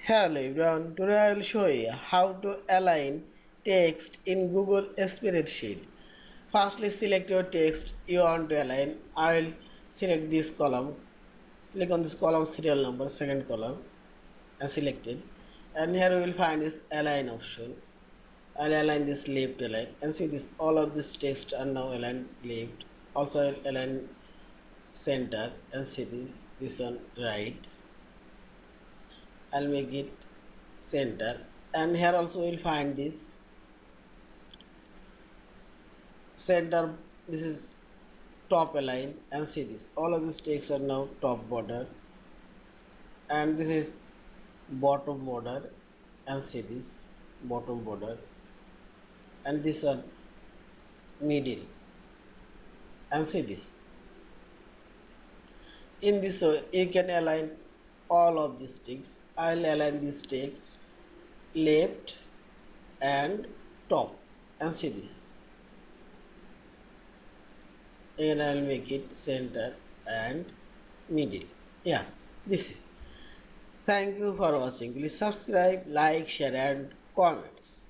Hello everyone, today I will show you how to align text in Google Spreadsheet. Firstly, select your text you want to align. I will select this column, click on this column serial number, second column and select it. And here we will find this align option. I'll align this left align and see this all of this text are now aligned left. Also I'll align center and see this one right. I'll make it center and here also we'll find this center. This is top align and see this all of these text are now top border and this is bottom border and see this bottom border and this are middle and see this. In this way you can align all of these text. I'll align this text left and top and see this, and I'll make it center and middle. Yeah, this is. Thank you for watching. Please subscribe, like, share and comments.